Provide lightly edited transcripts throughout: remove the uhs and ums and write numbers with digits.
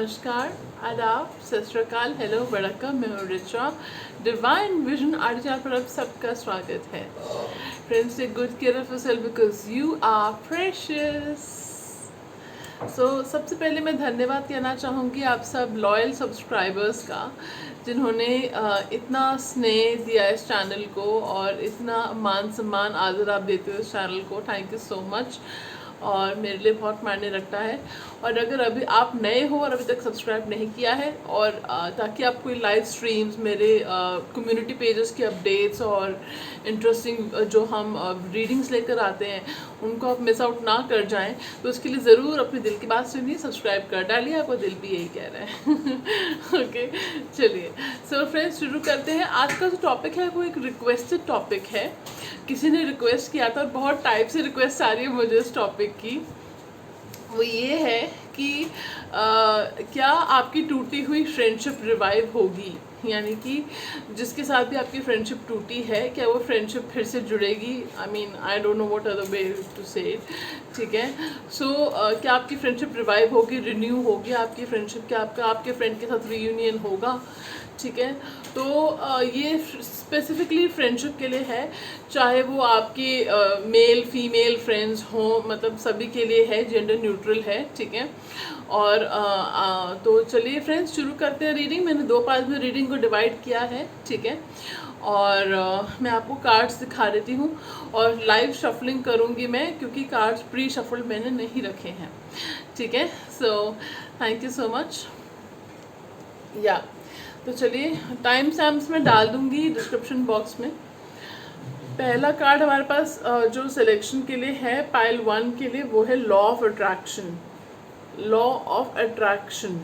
नमस्कार, आदाब, सत श्री अकाल, हेलो, वड़क्कम। मैं हूँ Richa. Divine vision art channel पर आप सबका स्वागत है। Friends, take good care of yourself because you are precious. सबसे पहले मैं धन्यवाद कहना चाहूँगी आप सब लॉयल सब्सक्राइबर्स का, जिन्होंने इतना स्नेह दिया इस चैनल को और इतना मान सम्मान आदर आप देते हो इस चैनल को। थैंक यू सो मच, और मेरे लिए बहुत मायने रखता है। और अगर अभी आप नए हो और अभी तक सब्सक्राइब नहीं किया है, और ताकि आप कोई लाइव स्ट्रीम्स, मेरे कम्युनिटी पेजेस की अपडेट्स और इंटरेस्टिंग जो हम रीडिंग्स लेकर आते हैं उनको आप मिस आउट ना कर जाएं, तो उसके लिए ज़रूर अपने दिल की बात सुनिए, सब्सक्राइब कर डालिए। आपका दिल भी यही कह रहा है। ओके, चलिए। सो फ्रेंड्स, शुरू करते हैं। आज का जो टॉपिक है वो एक रिक्वेस्टेड टॉपिक है। किसी ने रिक्वेस्ट किया था और बहुत टाइप से रिक्वेस्ट आ रही है मुझे इस टॉपिक की। वो ये है कि क्या आपकी टूटी हुई फ्रेंडशिप रिवाइव होगी, यानी कि जिसके साथ भी आपकी फ्रेंडशिप टूटी है, क्या वो फ्रेंडशिप फिर से जुड़ेगी। I don't know what other way to say it, ठीक है। क्या आपकी फ्रेंडशिप रिवाइव होगी, रिन्यू होगी आपकी फ्रेंडशिप, क्या आपके फ्रेंड के साथ रीयूनियन होगा, ठीक है। तो ये स्पेसिफिकली फ्रेंडशिप के लिए है, चाहे वो आपके मेल फीमेल फ्रेंड्स हों, मतलब सभी के लिए है, जेंडर न्यूट्रल है, ठीक है। और तो चलिए फ्रेंड्स, शुरू करते हैं रीडिंग। मैंने 2 पार्ट में रीडिंग को डिवाइड किया है, ठीक है। और मैं आपको कार्ड्स दिखा देती हूँ और लाइव शफलिंग करूँगी मैं, क्योंकि कार्ड्स प्री शफल मैंने नहीं रखे हैं, ठीक है। So thank you so much. या तो चलिए, टाइम स्टैम्प्स में डाल दूंगी डिस्क्रिप्शन बॉक्स में। पहला कार्ड हमारे पास जो सिलेक्शन के लिए है, पाइल 1 के लिए, वो है law of attraction. Law of attraction,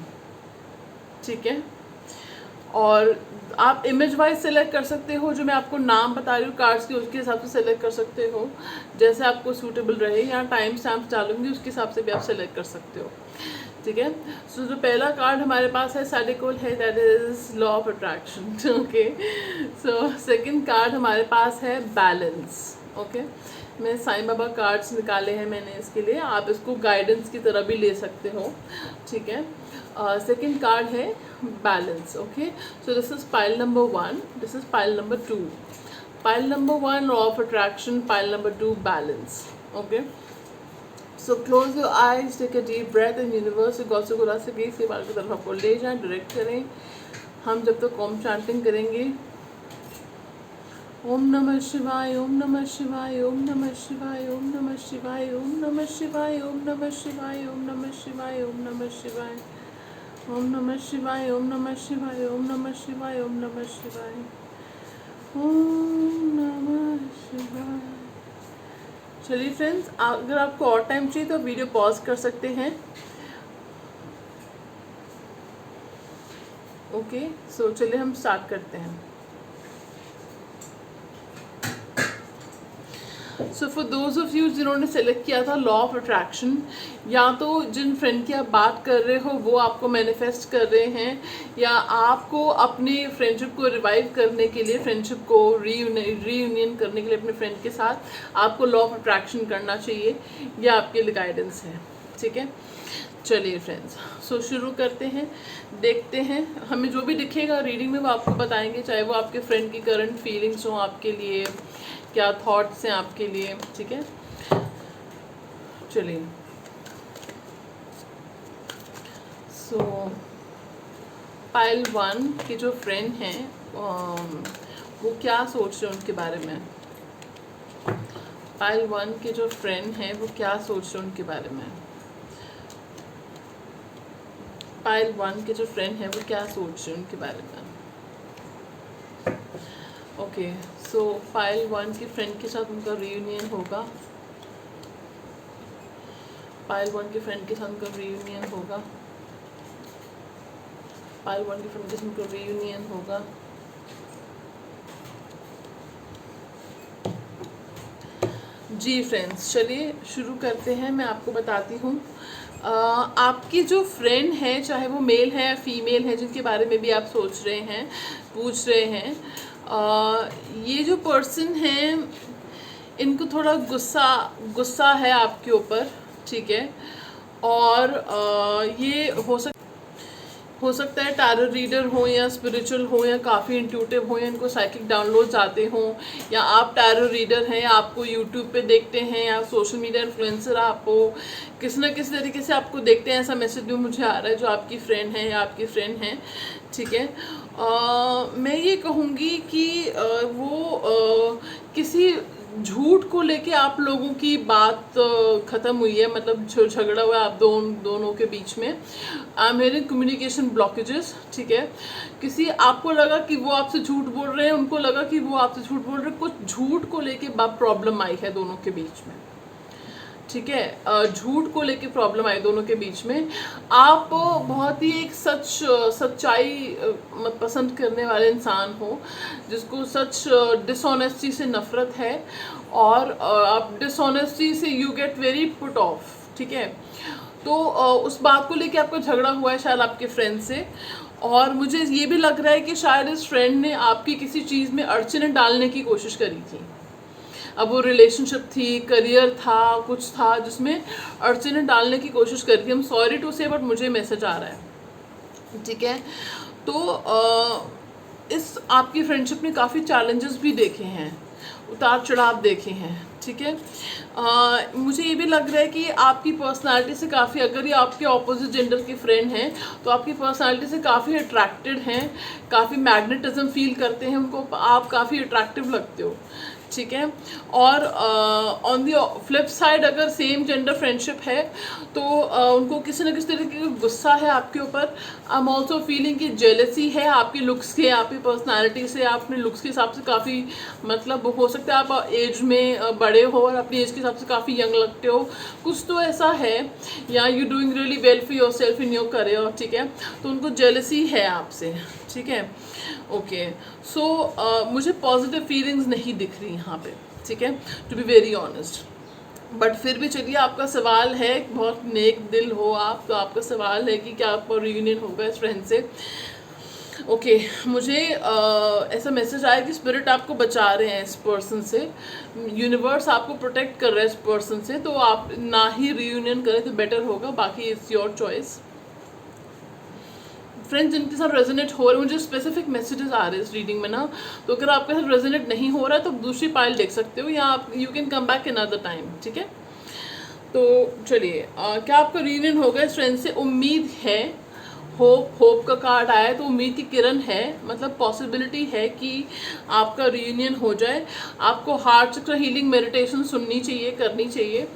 ठीक है। और आप इमेज वाइज सेलेक्ट कर सकते हो, जो मैं आपको नाम बता रही हूँ कार्ड्स के, उसके हिसाब से सेलेक्ट कर सकते हो, जैसे आपको सूटेबल रहे। यहाँ टाइम स्टैम्प डालूंगी, उसके हिसाब से भी आप सेलेक्ट कर सकते हो, ठीक है। सो जो पहला कार्ड हमारे पास है साडिकोल है, that is law of attraction, okay. So second card हमारे पास है बैलेंस, ओके। मैं साईं बाबा कार्ड्स निकाले हैं मैंने इसके लिए, आप इसको गाइडेंस की तरह भी ले सकते हो, ठीक है। सेकंड कार्ड है balance, okay. So this is pile number 1, this is pile number 2। Pile number 1 law of attraction, pile number 2 balance, okay. So close your eyes, take a deep breath in universe god से गुरा से गई से बाल की तरफ आपको ले जाएं, डायरेक्ट करें। हम जब तक ओम चैंटिंग करेंगे, ओम नमः शिवाय, ओम नमः शिवाय, ओम नमः शिवाय, ओम नमः शिवाय, ओम नमः शिवाय, ओम नमः शिवाय, ओम नमः शिवाय, ओम नमः शिवाय, ओम नमः शिवाय, ओम नमः शिवाय, ओम नमः शिवाय, ओम नमः शिवाय, ओम नमः शिवाय। चलिए फ्रेंड्स, अगर आपको और टाइम चाहिए तो वीडियो पॉज कर सकते हैं, ओके। सो चलिए हम स्टार्ट करते हैं। So for those of you जिन्होंने सेलेक्ट किया था लॉ ऑफ अट्रैक्शन, या तो जिन फ्रेंड की आप बात कर रहे हो वो आपको मैनिफेस्ट कर रहे हैं, या आपको अपनी फ्रेंडशिप को रिवाइव करने के लिए, फ्रेंडशिप को रीयूनियन करने के लिए अपने फ्रेंड के साथ आपको लॉ ऑफ अट्रैक्शन करना चाहिए, यह आपके लिए गाइडेंस है, ठीक है। चलिए फ्रेंड्स, सो शुरू करते हैं, देखते हैं। हमें जो भी दिखेगा रीडिंग में वो आपको बताएंगे, चाहे वो आपके फ्रेंड की करंट फीलिंग्स हों आपके लिए, क्या थॉट्स हैं आपके लिए, ठीक है। चलिए, सो पाइल 1 के जो फ्रेंड हैं वो क्या सोच रहे हैं उनके बारे में। पाइल 1 के जो फ्रेंड हैं वो क्या सोच रहे हैं उनके बारे में। पाइल 1 के जो फ्रेंड हैं वो क्या सोच रहे हैं उनके बारे में, ओके। सो पाइल 1 के फ्रेंड के साथ उनका रीयूनियन होगा, पाइल 1 के फ्रेंड के साथ उनका रीयूनियन होगा, पाइल 1 के फ्रेंड के साथ उनका रीयूनियन होगा। जी फ्रेंड्स, चलिए शुरू करते हैं। मैं आपको बताती हूँ, आपकी जो फ्रेंड है, चाहे वो मेल है या फीमेल है, जिनके बारे में भी आप सोच रहे हैं, पूछ रहे हैं, ये जो पर्सन है इनको थोड़ा गुस्सा है आपके ऊपर, ठीक है। और ये हो सकता हो सकता है टैरो रीडर हो या स्पिरिचुअल हो या काफ़ी इंट्यूटिव हो या इनको साइकिक डाउनलोड्स आते हों, या आप टैरो रीडर हैं, आपको यूट्यूब पे देखते हैं, या सोशल मीडिया इन्फ्लुएंसर आपको किसी न किसी तरीके से आपको देखते हैं, ऐसा मैसेज भी मुझे आ रहा है जो आपकी फ्रेंड है या आपकी फ्रेंड हैं, ठीक है। मैं ये कहूँगी कि वो किसी झूठ को लेके आप लोगों की बात ख़त्म हुई है, मतलब झगड़ा हुआ है आप दोनों के बीच में। I am hearing communication blockages, ठीक है। किसी आपको लगा कि वो आपसे झूठ बोल रहे हैं, उनको लगा कि वो आपसे झूठ बोल रहे हैं, कुछ झूठ को लेके प्रॉब्लम आई है दोनों के बीच में, ठीक है। झूठ को लेके प्रॉब्लम आई दोनों के बीच में। आप बहुत ही एक सच्चाई पसंद करने वाले इंसान हो, जिसको सच डिसऑनेस्टी से नफरत है, और आप डिसऑनेस्टी से you get very put off, ठीक है। तो उस बात को लेके आपका झगड़ा हुआ है शायद आपके फ्रेंड से, और मुझे ये भी लग रहा है कि शायद इस फ्रेंड ने आपकी किसी चीज़ में अड़चनें डालने की कोशिश करी थी। अब वो रिलेशनशिप थी, करियर था, कुछ था जिसमें अड़चनें डालने की कोशिश करी थी। हम सॉरी टू से, बट मुझे मैसेज आ रहा है, ठीक है। तो इस आपकी फ्रेंडशिप में काफ़ी चैलेंजेस भी देखे हैं, उतार चढ़ाव देखे हैं, ठीक है। मुझे ये भी लग रहा है कि आपकी पर्सनालिटी से काफ़ी, अगर ये आपके ऑपोजिट जेंडर के फ्रेंड हैं तो आपकी पर्सनालिटी से काफ़ी अट्रैक्टेड हैं, काफ़ी मैग्नेटिज्म फील करते हैं, उनको आप काफ़ी अट्रैक्टिव लगते हो, ठीक है। और ऑन दी फ्लिप साइड अगर सेम जेंडर फ्रेंडशिप है तो उनको किसी न किसी तरीके का गुस्सा है आपके ऊपर। आई एम ऑल्सो फीलिंग कि जेलसी है आपकी लुक्स के, आपकी पर्सनालिटी से, आप अपने लुक्स के हिसाब से काफ़ी, मतलब हो सकता है आप एज में बड़े हो और अपनी एज के हिसाब से काफ़ी यंग लगते हो, कुछ तो ऐसा है, या you doing really well for your self in your career, ठीक है। तो उनको जेलसी है आपसे, ठीक है। ओके, सो मुझे पॉजिटिव फीलिंग्स नहीं दिख रही यहाँ पे, ठीक है, to be very honest. But फिर भी चलिए, आपका सवाल है, बहुत नेक दिल हो आप, तो आपका सवाल है कि क्या आपका रियूनियन होगा इस फ्रेंड से। ओके, मुझे ऐसा मैसेज आया कि स्पिरिट आपको बचा रहे हैं इस पर्सन से, यूनिवर्स आपको प्रोटेक्ट कर रहा है इस पर्सन से, तो आप ना ही रियूनियन करें तो बेटर होगा, बाकी इट्स योर चॉइस। फ्रेंड्स जिनके साथ रेजोनेट हो रहे हैं, मुझे स्पेसिफिक मैसेजेस आ रहे हैं इस रीडिंग में ना, तो अगर आपके साथ रेजोनेट नहीं हो रहा है तो दूसरी पाइल देख सकते हो, या आप you can come back another time, ठीक है। तो चलिए, क्या आपका रियूनियन होगा इस फ्रेंड से? उम्मीद है, होप का कार्ड आया है, तो उम्मीद की किरण है, मतलब पॉसिबिलिटी है कि आपका रियूनियन हो जाए। आपको हार्ट चक्र हीलिंग मेडिटेशन सुननी चाहिए, करनी चाहिए,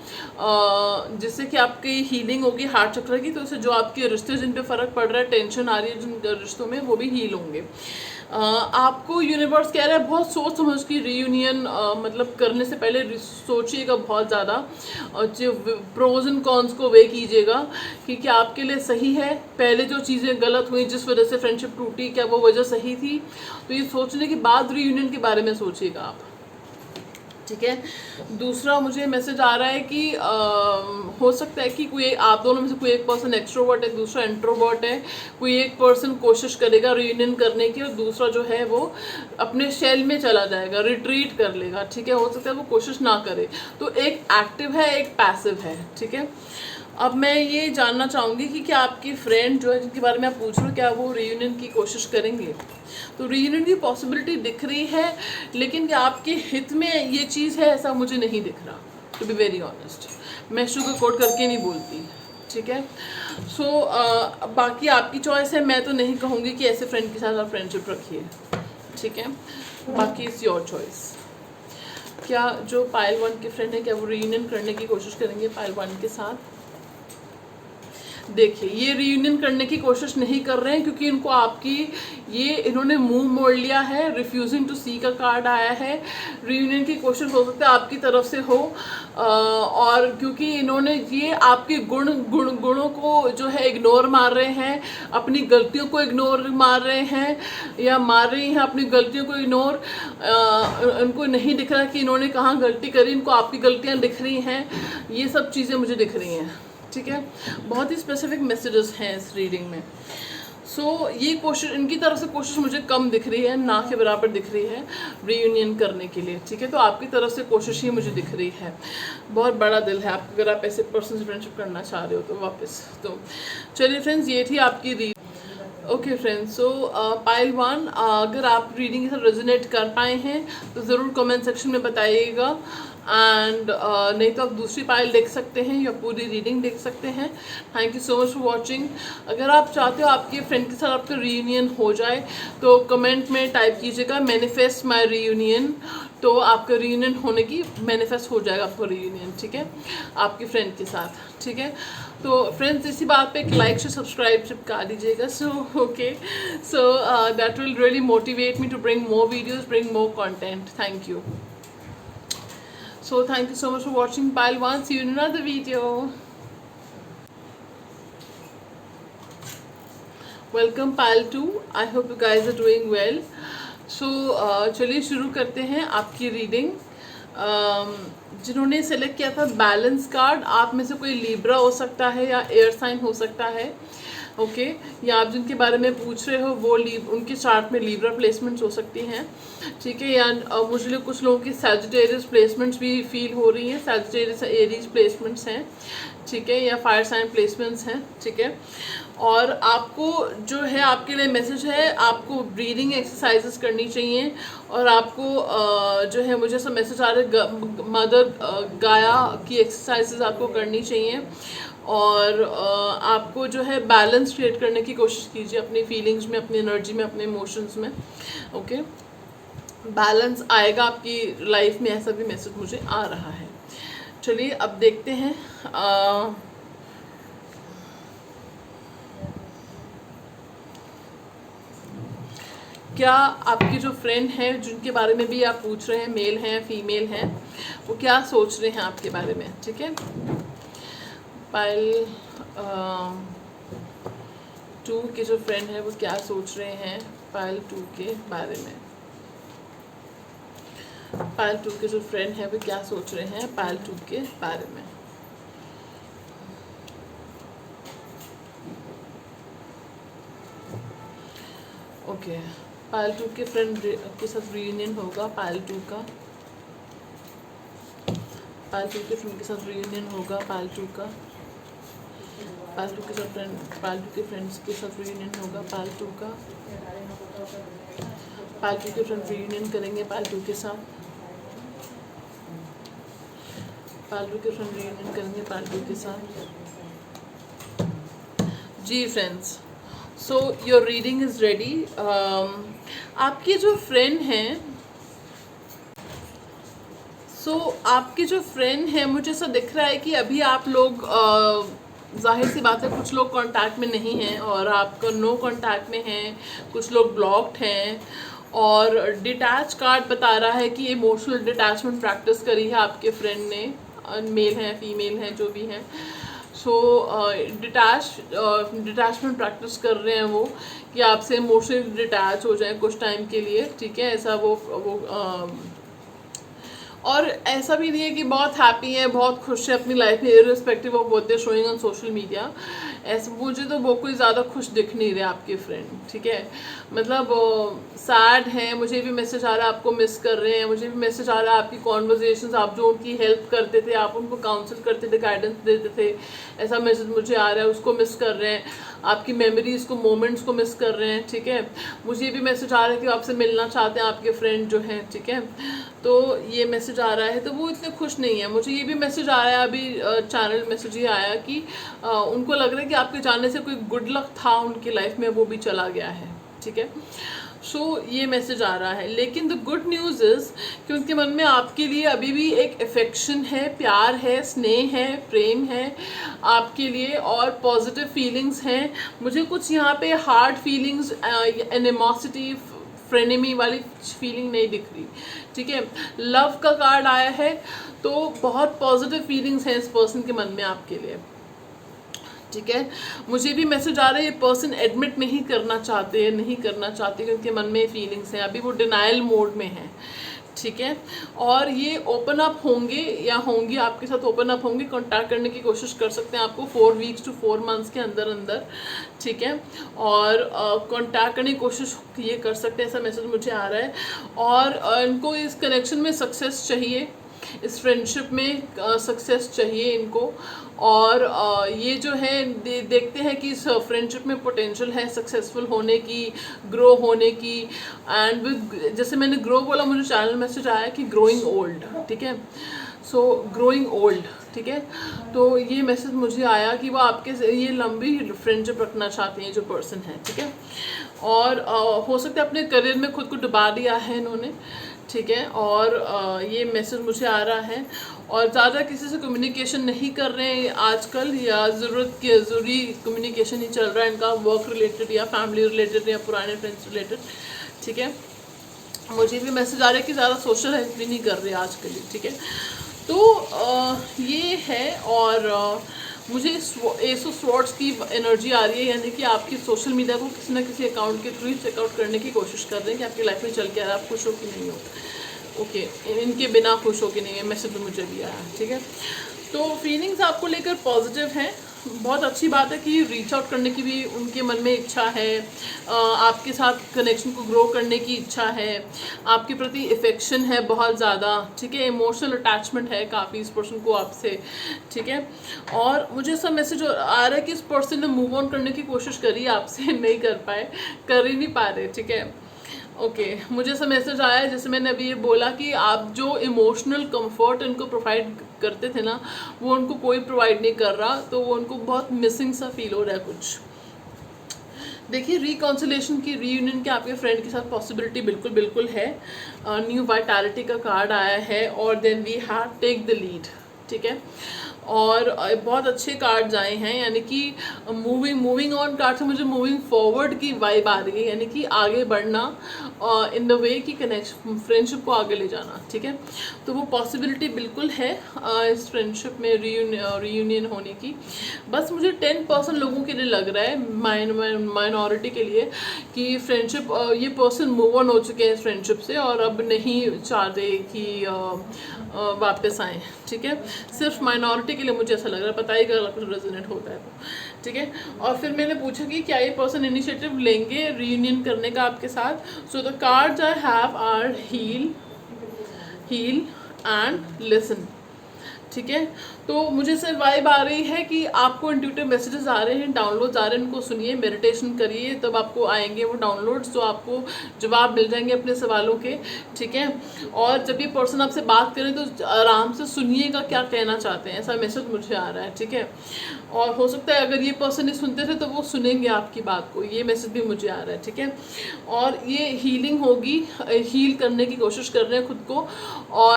जिससे कि आपकी हीलिंग होगी हार्ट चक्र की, तो इससे जो आपके रिश्ते जिन पे फ़र्क पड़ रहा है, टेंशन आ रही है जिन रिश्तों में, वो भी हील होंगे। आपको यूनिवर्स कह रहा है बहुत सोच समझ की रियूनियन, मतलब करने से पहले सोचिएगा बहुत ज़्यादा, जो प्रोज एंड कॉन्स को वे कीजिएगा कि क्या आपके लिए सही है, पहले जो चीज़ें गलत हुई जिस वजह से फ्रेंडशिप टूटी, क्या वो वजह सही थी, तो ये सोचने के बाद रियूनियन के बारे में सोचिएगा आप, ठीक है। दूसरा मुझे मैसेज आ रहा है कि हो सकता है कि कोई आप दोनों में से कोई एक पर्सन एक्सट्रोवर्ट है, दूसरा इंट्रोवर्ट है, कोई एक पर्सन कोशिश करेगा रियूनियन करने की और दूसरा जो है वो अपने शेल में चला जाएगा, रिट्रीट कर लेगा, ठीक है। हो सकता है वो कोशिश ना करे, तो एक एक्टिव है, एक पैसिव है, ठीक है। अब मैं ये जानना चाहूँगी कि क्या आपकी फ्रेंड जो है, जिनके बारे में आप पूछ रहे हो, क्या वो रियूनियन की कोशिश करेंगे? तो रियूनियन की पॉसिबिलिटी दिख रही है, लेकिन क्या आपके हित में ये चीज़ है, ऐसा मुझे नहीं दिख रहा, टू बी वेरी ऑनेस्ट। मैं शुगर कोट करके नहीं बोलती, ठीक है। सो बाकी आपकी चॉइस है, मैं तो नहीं कहूँगी कि ऐसे फ्रेंड के साथ आप फ्रेंडशिप रखिए, ठीक है, बाकी इट्स योर चॉइस। क्या जो पाइल 1 के फ्रेंड है, क्या वो रियूनियन करने की कोशिश करेंगे पाइल 1 के साथ? देखिए, ये रियूनियन करने की कोशिश नहीं कर रहे हैं, क्योंकि इनको आपकी इन्होंने मुंह मोड़ लिया है, रिफ्यूजिंग टू सी का कार्ड आया है। रियूनियन की कोशिश हो सकता है आपकी तरफ से हो, और क्योंकि इन्होंने ये आपके गुणों को जो है इग्नोर मार रहे हैं, अपनी गलतियों को इग्नोर मार रहे हैं, या मार रही हैं अपनी गलतियों को इग्नोर। उनको नहीं दिख रहा कि इन्होंने कहाँ गलती करी, इनको आपकी गलतियाँ दिख रही हैं, ये सब चीज़ें मुझे दिख रही हैं, ठीक है। बहुत ही स्पेसिफिक मैसेजेस हैं इस रीडिंग में। सो ये कोशिश, इनकी तरफ से कोशिश मुझे कम दिख रही है, ना के बराबर दिख रही है रियूनियन करने के लिए, ठीक है। तो आपकी तरफ से कोशिश ही मुझे दिख रही है, बहुत बड़ा दिल है आप, अगर आप ऐसे पर्सन से फ्रेंडशिप करना चाह रहे हो तो वापस। तो चलिए फ्रेंड्स, ये थी आपकी ओके फ्रेंड्स, सो पाइल वन, अगर आप रीडिंग के साथ रेजोनेट कर पाए हैं तो ज़रूर कमेंट सेक्शन में बताइएगा। एंड नहीं तो आप दूसरी पाइल देख सकते हैं या पूरी रीडिंग देख सकते हैं। Thank you so much for watching. अगर आप चाहते हो आपके फ्रेंड के साथ आपका रीयूनियन हो जाए तो कमेंट में टाइप कीजिएगा मैनिफेस्ट माई रीयूनियन, तो आपका रीयूनियन होने की मैनिफेस्ट हो जाएगा आपका रीयूनियन, ठीक है, आपके फ्रेंड के साथ, ठीक है। तो फ्रेंड्स, इसी बात पे एक लाइक से सब्सक्राइब चिपका दीजिएगा। So okay, so that will really motivate me to bring more videos, bring more content. Thank you. So thank you so much for watching Pile 1. See you in another video. Welcome Pile 2. I hope you guys are doing well. So चलिए शुरू करते हैं आपकी reading. जिन्होंने select किया था balance card, आप में से कोई लिब्रा हो सकता है या एयर साइन हो सकता है, ओके या आप जिनके बारे में पूछ रहे हो वो उनके चार्ट में लिब्रा प्लेसमेंट्स हो सकती हैं, ठीक है। या मुझे कुछ लोगों की सैजिटेरियस प्लेसमेंट्स भी फील हो रही हैं, सैजिटेरियस एरीज प्लेसमेंट्स हैं, ठीक है, या फायर साइन प्लेसमेंट्स हैं, ठीक है। और आपको जो है, आपके लिए मैसेज है, आपको ब्रीदिंग एक्सरसाइजेस करनी चाहिए। और आपको जो है, मुझे ऐसा मैसेज आ रहा है मदर गाया की एक्सरसाइजेस आपको करनी चाहिए। और आपको जो है बैलेंस क्रिएट करने की कोशिश कीजिए अपनी फीलिंग्स में, अपनी एनर्जी में, अपने इमोशंस में, ओके। बैलेंस आएगा आपकी लाइफ में, ऐसा भी मैसेज मुझे आ रहा है। चलिए अब देखते हैं क्या आपके जो फ्रेंड हैं जिनके बारे में भी आप पूछ रहे हैं, मेल हैं फीमेल हैं, वो क्या सोच रहे हैं आपके बारे में, ठीक है। पाइल 2 के जो फ्रेंड है वो क्या सोच रहे हैं पाइल 2 के बारे में। पाइल 2 के जो फ्रेंड है वो क्या सोच रहे हैं पाइल 2 के बारे में। ओके, पाइल 2 के फ्रेंड के साथ रीयूनियन होगा पाइल 2 का। पाइल 2 के फ्रेंड के साथ रीयूनियन होगा पाइल 2 का। पाइल 2 के साथ पाइल 2 के फ्रेंड्स के साथ रीयूनियन होगा पाइल 2 का। पाइल 2 के फ्रेंड रीयूनियन करेंगे पाइल 2 के साथ। पाइल 2 के फ्रेंड रीयूनियन करेंगे पाइल 2 के साथ। जी friends, so your reading is ready. आपके जो फ्रेंड हैं, आपके जो फ्रेंड हैं, मुझे ऐसा दिख रहा है कि अभी आप लोग जाहिर सी बात है कुछ लोग कांटेक्ट में नहीं हैं और आपका नो कांटेक्ट में हैं, कुछ लोग ब्लॉक्ड हैं। और डिटैच कार्ड बता रहा है कि इमोशनल डिटैचमेंट प्रैक्टिस करी है आपके फ्रेंड ने, मेल हैं फीमेल हैं जो भी हैं। सो डिटैचमेंट प्रैक्टिस कर रहे हैं वो, कि आपसे इमोशनली डिटैच हो जाए कुछ टाइम के लिए, ठीक है। ऐसा वो और ऐसा भी नहीं है कि बहुत हैप्पी है, बहुत खुश है अपनी लाइफ में, irrespective of what they showing on social media. ऐसा मुझे तो वो कोई ज़्यादा खुश दिख नहीं रहे आपके फ्रेंड, ठीक है। मतलब सैड हैं, मुझे भी मैसेज आ रहा है आपको मिस कर रहे हैं, मुझे भी मैसेज आ रहा है आपकी कॉन्वर्जेशंस, आप जो उनकी हेल्प करते थे, आप उनको काउंसिल करते थे, गाइडेंस देते थे, ऐसा मैसेज मुझे आ रहा है, उसको मिस कर रहे हैं, आपकी मेमोरीज़ को, मोमेंट्स को मिस कर रहे हैं, ठीक है। मुझे भी मैसेज आ रहा है कि आपसे मिलना चाहते हैं आपके फ्रेंड जो हैं, ठीक है। तो ये मैसेज आ रहा है, तो वो इतने खुश नहीं है। मुझे ये भी मैसेज आ रहा है, अभी चैनल मैसेज ये आया कि उनको लग रहा है कि आपके जाने से कोई गुड लक था उनकी लाइफ में, वो भी चला गया है, ठीक है। सो ये मैसेज आ रहा है, लेकिन द गुड न्यूज़ इज़ कि उनके मन में आपके लिए अभी भी एक अफेक्शन है, प्यार है, स्नेह है, प्रेम है आपके लिए, और पॉजिटिव फीलिंग्स हैं। मुझे कुछ यहाँ पे हार्ड फीलिंग्स, एनिमोसिटी, फ्रेनेमी वाली फीलिंग नहीं दिख रही, ठीक है। लव का कार्ड आया है, तो बहुत पॉजिटिव फीलिंग्स हैं इस पर्सन के मन में आपके लिए, ठीक है। मुझे भी मैसेज आ रहा है ये पर्सन एडमिट नहीं करना चाहते, क्योंकि मन में फीलिंग्स हैं, अभी वो डिनाइल मोड में है, ठीक है। और ये ओपन अप होंगे या होंगी आपके साथ, ओपन अप होंगे, कांटेक्ट करने की कोशिश कर सकते हैं आपको 4 वीक्स टू 4 मंथ्स के अंदर अंदर, ठीक है। और कांटेक्ट करने की कोशिश ये कर सकते हैं, ऐसा मैसेज मुझे आ रहा है। और इनको इस कनेक्शन में सक्सेस चाहिए, इस फ्रेंडशिप में सक्सेस चाहिए इनको। और ये जो है देखते हैं कि इस फ्रेंडशिप में पोटेंशियल है सक्सेसफुल होने की, ग्रो होने की। एंड विद, जैसे मैंने ग्रो बोला, मुझे चैनल मैसेज आया कि ग्रोइंग ओल्ड, ठीक है, सो ग्रोइंग ओल्ड, ठीक है। तो ये मैसेज मुझे आया कि वो आपके ये लंबी फ्रेंडशिप रखना चाहते हैं जो पर्सन है, ठीक है। और हो सकता है अपने करियर में खुद को डुबा दिया है इन्होंने, ठीक है। और ये मैसेज मुझे आ रहा है। और ज़्यादा किसी से कम्युनिकेशन नहीं कर रहे हैं आजकल, या ज़रूरी कम्युनिकेशन ही चल रहा है इनका, वर्क रिलेटेड या फैमिली रिलेटेड या पुराने फ्रेंड्स रिलेटेड, ठीक है। मुझे भी मैसेज आ रहा है कि ज़्यादा सोशल हेल्प भी नहीं कर रहे आजकल, ठीक है। तो ये है। और मुझे एस ऑफ स्वॉर्ड्स की एनर्जी आ रही है, यानी कि आपकी सोशल मीडिया को किसी ना किसी अकाउंट के थ्रू ही चेकआउट करने की कोशिश कर रहे हैं कि आपकी लाइफ में चल के आ रहा है, आप खुश हो कि नहीं हो। ओके, इनके बिना खुश हो कि नहीं है, मैसेज तो मुझे भी आया, ठीक है। तो फीलिंग्स आपको लेकर पॉजिटिव हैं। बहुत अच्छी बात है कि रीच आउट करने की भी उनके मन में इच्छा है, आपके साथ कनेक्शन को ग्रो करने की इच्छा है, आपके प्रति इफेक्शन है बहुत ज़्यादा, ठीक है। इमोशनल अटैचमेंट है काफ़ी इस पर्सन को आपसे, ठीक है। और मुझे ऐसा मैसेज आ रहा है कि इस पर्सन ने मूव ऑन करने की कोशिश करी आपसे, नहीं कर पाए, कर ही नहीं पा रहे, ठीक है। ओके, मुझे ऐसा मैसेज आया है, जैसे मैंने अभी ये बोला कि आप जो इमोशनल कंफर्ट उनको प्रोवाइड करते थे ना, वो उनको कोई प्रोवाइड नहीं कर रहा, तो वो उनको बहुत मिसिंग सा फील हो रहा है कुछ। देखिए, रिकॉन्सिलेशन की, रीयूनियन के आपके फ्रेंड के साथ पॉसिबिलिटी बिल्कुल है। न्यू वाइटैलिटी का कार्ड आया है, और then we have take the lead, ठीक है। और बहुत अच्छे कार्ड्स आए हैं, यानी कि मूविंग ऑन कार्ड से मुझे मूविंग फॉरवर्ड की वाइब आ रही है, यानी कि आगे बढ़ना इन द वे कि कनेक्शन, फ्रेंडशिप को आगे ले जाना, ठीक है। तो वो पॉसिबिलिटी बिल्कुल है इस फ्रेंडशिप में रीयूनियन होने की। बस मुझे 10% लोगों के लिए लग रहा है, माइनॉरिटी के लिए, कि फ्रेंडशिप, ये पर्सन मूव ऑन हो चुके हैं इस फ्रेंडशिप से और अब नहीं चाहते कि वापस आए, ठीक है। सिर्फ माइनॉरिटी के लिए मुझे ऐसा लग रहा है, बताइएगा अगर कुछ रेजोनेट होता है तो, ठीक है। और फिर मैंने पूछा कि क्या ये पर्सन इनिशिएटिव लेंगे रीयूनियन करने का आपके साथ। So the cards I have are heal and listen, ठीक है। तो मुझे से वाइब आ रही है कि आपको इंट्यूटिव मैसेजेस आ रहे हैं, डाउनलोड्स आ रहे हैं, उनको सुनिए, मेडिटेशन करिए, तब आपको आएंगे वो डाउनलोड्स, तो आपको जवाब मिल जाएंगे अपने सवालों के, ठीक है। और जब ये पर्सन आपसे बात करें तो आराम से सुनिएगा क्या कहना चाहते हैं, ऐसा मैसेज मुझे आ रहा है, ठीक है। और हो सकता है अगर ये पर्सन नहीं सुनते थे तो वो सुनेंगे आपकी बात को, ये मैसेज भी मुझे आ रहा है, ठीक है। और ये हीलिंग होगी, हील करने की कोशिश कर रहे हैं खुद को, और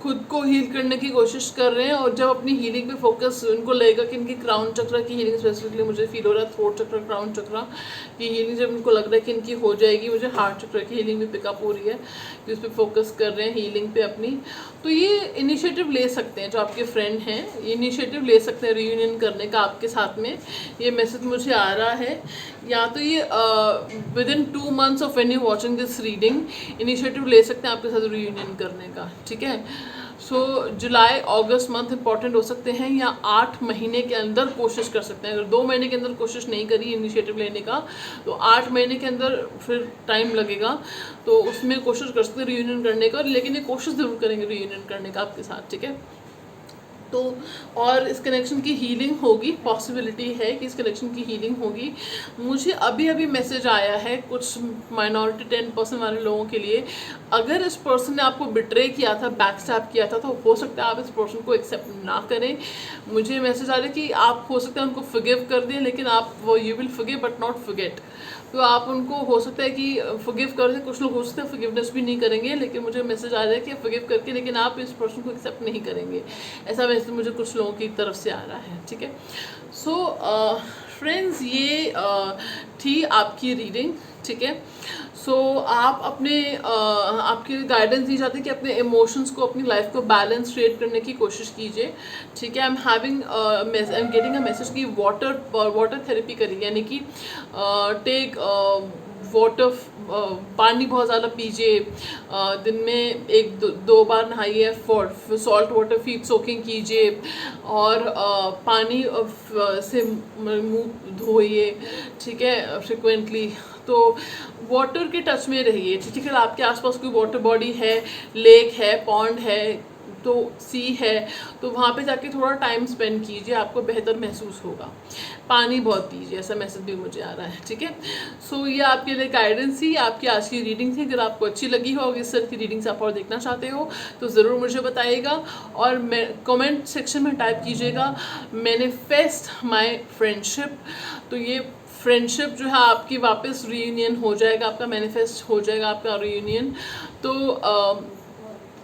खुद को हील करने की कोशिश कर रहे हैं। और जब अपनी हीलिंग पे फोकस उनको लगेगा कि इनकी क्राउन चक्र की हीलिंग स्पेसिफिकली मुझे फील हो रहा है, थ्रोट चक्र, क्राउन चक्र की हीलिंग जब उनको लग रहा है कि इनकी हो जाएगी, मुझे हार्ट चक्र की हीलिंग भी पिकअप हो रही है कि उस पर फोकस कर रहे हैं हीलिंग पे अपनी, तो ये इनिशिएटिव ले सकते हैं, जो आपके फ्रेंड हैं इनिशिएटिव ले सकते हैं रीयूनियन करने का आपके साथ में। ये मैसेज मुझे आ रहा है, या तो ये with in 2 months of when you watching this reading initiative ले सकते हैं आपके साथ रीयूनियन करने का, ठीक है। सो जुलाई अगस्त मंथ इंपॉर्टेंट हो सकते हैं, या 8 महीने के अंदर कोशिश कर सकते हैं। अगर 2 महीने के अंदर कोशिश नहीं करी इनिशिएटिव लेने का, तो 8 महीने के अंदर फिर टाइम लगेगा, तो उसमें कोशिश कर सकते हैं रीयूनियन करने का, लेकिन ये कोशिश ज़रूर करेंगे रीयूनियन करने का आपके साथ, ठीक है। तो और इस कनेक्शन की हीलिंग होगी, पॉसिबिलिटी है कि इस कनेक्शन की हीलिंग होगी। मुझे अभी अभी मैसेज आया है कुछ माइनॉरिटी 10% वाले लोगों के लिए, अगर इस पर्सन ने आपको बिट्रे किया था, बैकस्टैप किया था, तो हो सकता है आप इस पर्सन को एक्सेप्ट ना करें। मुझे मैसेज आ रहा है कि आप हो सकता है उनको फॉरगिव कर दें, लेकिन आप वो you will forgive but not forget. तो आप उनको हो सकता है कि फॉरगिव कर दें, कुछ लोग हो सकता है फॉरगिवनेस भी नहीं करेंगे, लेकिन मुझे मैसेज आ रहा है कि फॉरगिव करके, लेकिन आप इस पर्सन को एक्सेप्ट नहीं करेंगे, ऐसा मैसेज मुझे कुछ लोगों की तरफ से आ रहा है, ठीक है। सो फ्रेंड्स, ये थी आपकी रीडिंग, ठीक है। सो आप अपने आपकी गाइडेंस दी जाती है कि अपने इमोशंस को, अपनी लाइफ को बैलेंस क्रिएट करने की कोशिश कीजिए, ठीक है। I am getting a message कि वाटर थेरेपी करिए, यानी कि टेक वाटर, पानी बहुत ज़्यादा पीजिए, दिन में 1-2 बार नहाइए, सॉल्ट वाटर फीड सोकिंग कीजिए, और पानी से मुँह धोइए, ठीक है, फ्रिक्वेंटली। तो वाटर के टच में रहिए, ठीक है। आपके आसपास कोई वाटर बॉडी है, लेक है, पॉन्ड है, तो सी है, तो वहाँ पे जाके थोड़ा टाइम स्पेंड कीजिए, आपको बेहतर महसूस होगा। पानी बहुत पीजिए, ऐसा मैसेज भी मुझे आ रहा है, ठीक है। सो ये आपके लिए गाइडेंस थी, आपकी आज की रीडिंग थी। अगर आपको अच्छी लगी हो, अगर इस तरह की रीडिंग्स आप और देखना चाहते हो तो ज़रूर मुझे बताइएगा और मैं कमेंट सेक्शन में टाइप कीजिएगा मैनिफेस्ट माय फ्रेंडशिप। तो ये फ्रेंडशिप जो है आपकी वापस रीयूनियन हो जाएगा, आपका मैनिफेस्ट हो जाएगा आपका रीयूनियन। तो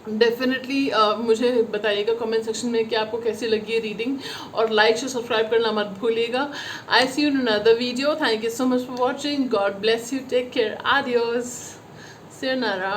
डेफिनेटली मुझे बताइएगा कमेंट सेक्शन में कि आपको कैसी लगी है रीडिंग, और लाइक शेयर सब्सक्राइब करना मत भूलिएगा। I see you in another video. Thank you so much for watching. God bless you, take care, आडियोस, sayonara।